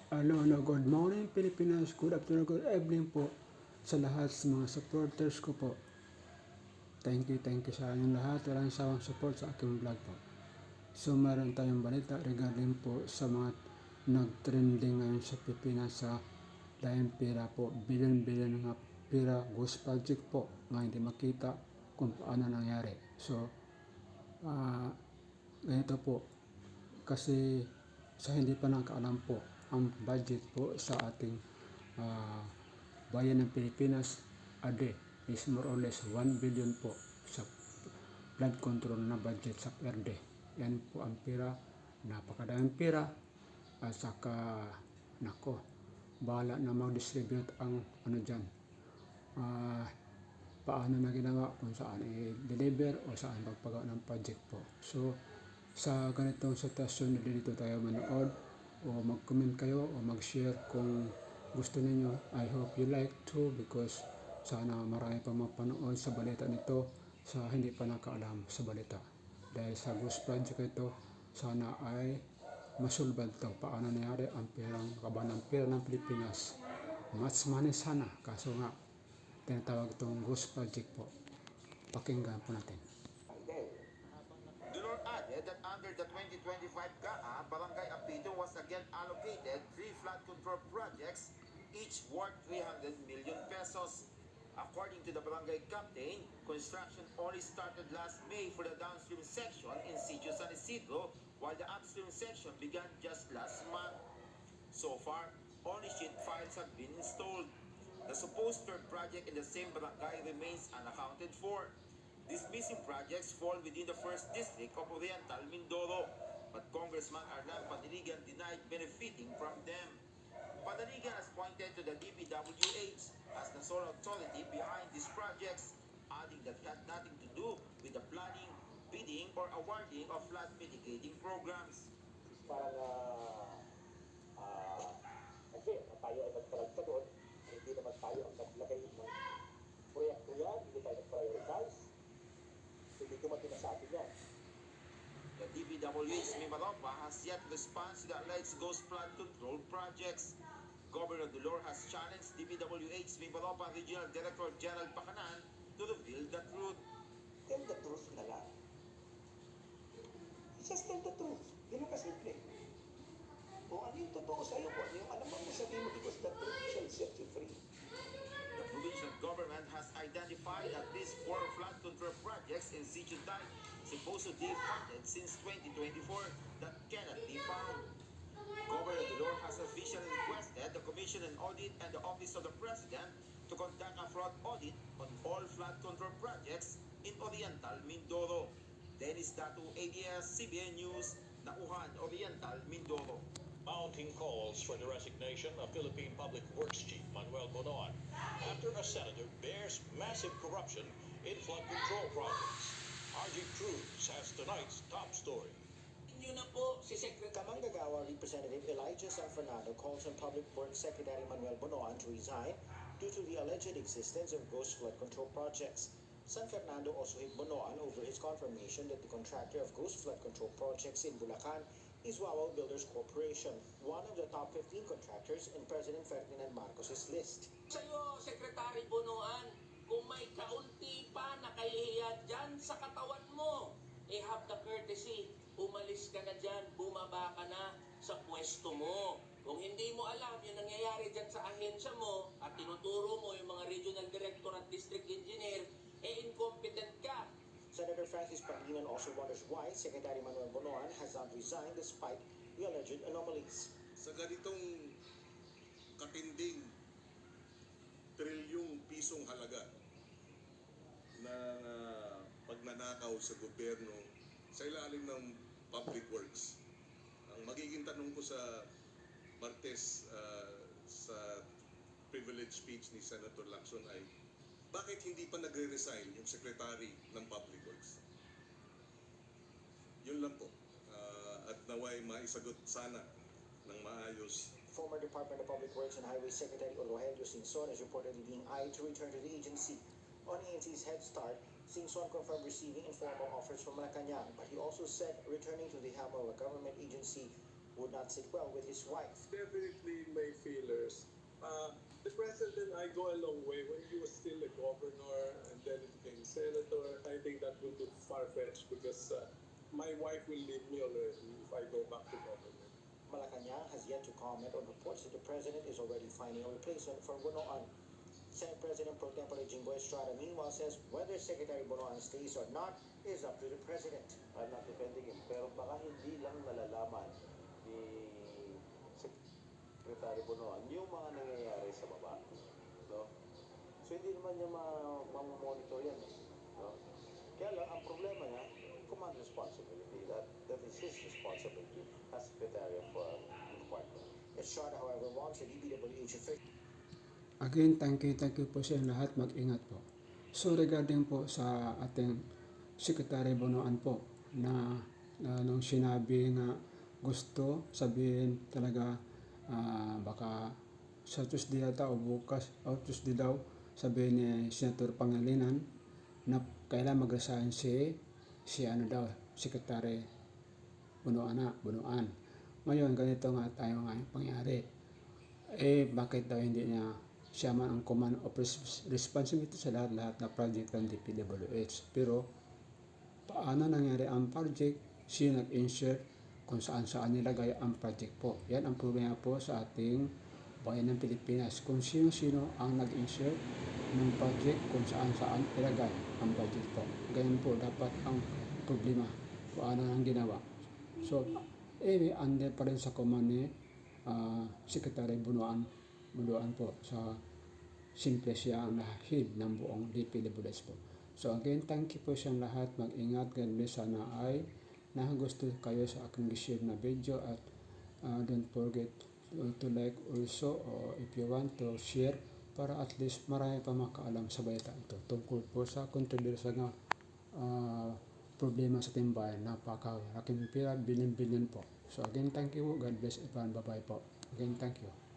Good morning Pilipinas, good afternoon, good evening po sa lahat sa mga supporters ko po. Thank you sa inyong lahat. Walang sawang support sa aking vlog po. So meron tayong balita regarding po sa mga nag-trending ngayon sa Pilipinas sa dahil pera po, billion nga pera, ghost project po nga hindi makita kung paano nangyari. So, ganito po, kasi sa hindi pa nakaalam po, ang budget po sa ating uh, bayan ng Pilipinas a day is more or less 1 billion po sa flood control na budget sa per day. Yan po ang pera, napakadaming pera, at saka nako, bahala na mag-distribute ang ano dyan, paano na ginawa, kung saan i-deliver o saan magpagawa ng project po. So sa ganitong sitwasyon, dito tayo manood o mag-comment kayo o mag-share kung gusto ninyo. I hope you like too, because sana marami pa mapanood sa balita nito sa hindi pa nakaalam sa balita. Dahil sa ghost project ito, sana ay masulbad to paano nangyari ang perang kaba ng pera ng Pilipinas. Much money sana, kaso nga tinatawag itong ghost project po. Pakinggan po natin. Dulor added that under the 2025 GAA, Barangay Apito was again allocated 3 flood control projects, each worth 300 million pesos. According to the barangay captain, construction only started last May for the downstream section in Sitio San Isidro, while the upstream section began just last month. So far, only sheet piles have been installed. The supposed third project in the same barangay remains unaccounted for. These missing projects fall within the first district of Oriental Mindoro, but Congressman Arlan Padiligan denied benefiting from them. Padiligan has pointed to the DPWH as the sole authority behind these projects, adding that it had nothing to do with the planning, bidding, or awarding of flood mitigating programs. Kasi tayo ay nagparagsa doon, hindi naman tayo ang naglagay ng proyekto yan, hindi tayo nag-prioritize, hindi dumating na sa atin yan. The DPWH Mimaropa has yet responded to the alleged ghost flood control projects. Governor Dulor has challenged DPWH Mimaropa Regional Director General Pacanan to reveal the truth. Tell the truth na lang. Just tell the truth. Ganun kasimple. Kung ano yung totoo sa'yo, kung ano yung alam mo, sabihin mo, because the truth shall set you free. The provincial government has identified at least 4 flood control projects in Sitio Dike supposedly funded since 2024 that cannot be found. Governor Dulor has officially requested the Commission on Audit and the Office of the President to conduct a fraud audit on all flood control projects in Oriental Mindoro. Dennis Datu, ABS-CBN News, Nauhan, Oriental Mindoro. Mounting calls for the resignation of Philippine Public Works Chief Manuel Bonoan after a senator bears massive corruption in flood control projects. RG Cruz has tonight's top story. Yun na po si Secretary. Kamanggagawa Representative Elijah San Fernando calls on Public Works Secretary Manuel Bonoan to resign due to the alleged existence of ghost flood control projects. San Fernando also hit Bonoan over his confirmation that the contractor of ghost flood control projects in Bulacan is Wawa Builders Corporation, one of the top 15 contractors in President Ferdinand Marcos's list. Sa'yo, Secretary Bonoan, kung may kaunti pa na kahihiyan dyan sa katawan mo, have the courtesy, umalis ka na dyan, bumaba ka na sa pwesto mo. Kung hindi mo alam yung nangyayari dyan sa ahensya mo at tinuturo mo yung mga regional director at district engineer, incompetent ka. Senator Francis Pangilinan also wonders why Secretary Manuel Bonoan has not resigned despite the alleged anomalies. Sa ganitong katinding trilyong pisong halaga na pagnanakaw sa gobyerno sa ilalim ng Public Works, ang magiging tanong ko sa Martes sa privilege speech ni Senator Lacson ay bakit hindi pa nagre-resign yung Secretary ng Public Works? Yun lang po. At naway maisagot sana ng maayos. Former Department of Public Works and Highway Secretary Rogelio Singson is reportedly being eyed to return to the agency. On ANC's Head Start, Singson confirmed receiving informal offers from Malacanang, but he also said returning to the helm of a government agency would not sit well with his wife. Definitely my feelers. The president, I go a long way. When he was still a governor and then he became senator, I think that will be far-fetched because my wife will leave me already if I go back to government. Malacanang has yet to comment on reports that the president is already finding a replacement for Bonoan. Senate President Pro Tempore Jinggoy Estrada meanwhile says whether Secretary Bonoan stays or not is up to the president. I'm not defending him, pero baka hindi lang nalalaman ni Secretary Bonoan yung mga nangyayari sa baba. No? So hindi naman niya mamonitor yan. No? Kaya lang, ang problema niya, command responsibility. That is his responsibility as Secretary of Department. Estrada, however, wants the DPWH official. Again, thank you po sa lahat. Mag-ingat po. So regarding po sa ating Secretary Bonoan po na nung sinabi nga gusto sabihin talaga baka sa Tuesday yata o bukas o Tuesday daw sabihin ni Senator Pangilinan na kailan mag-resign si ano daw, Secretary Bonoan. Ngayon, ganito nga tayo nga yung pangyari. Bakit daw hindi niya siya man ang command of responsibility sa lahat na project ng DPWH. Pero, paano nangyari ang project? Sino nag-insert kung saan nilagay ang project po. Yan ang problema po sa ating bayan ng Pilipinas. Kung sino-sino ang nag-insert ng project kung saan ilagay ang project po. Ganyan po dapat ang problema. Paano ang ginawa. So, under pa rin sa command ni Secretary Bonoan po sa simple siya ang head ng buong DPWH po. So again, thank you po sa lahat. Mag-ingat. God bless. Sana ay nagusto kayo sa aking share na video at don't forget to like also or if you want to share para at least marami pa makaalam sa balita ito tungkol po sa kontrobersya nga problema sa timbayan. Napakalaking pera, billion po. So again, thank you. God bless everyone. Bye-bye po. Again, thank you.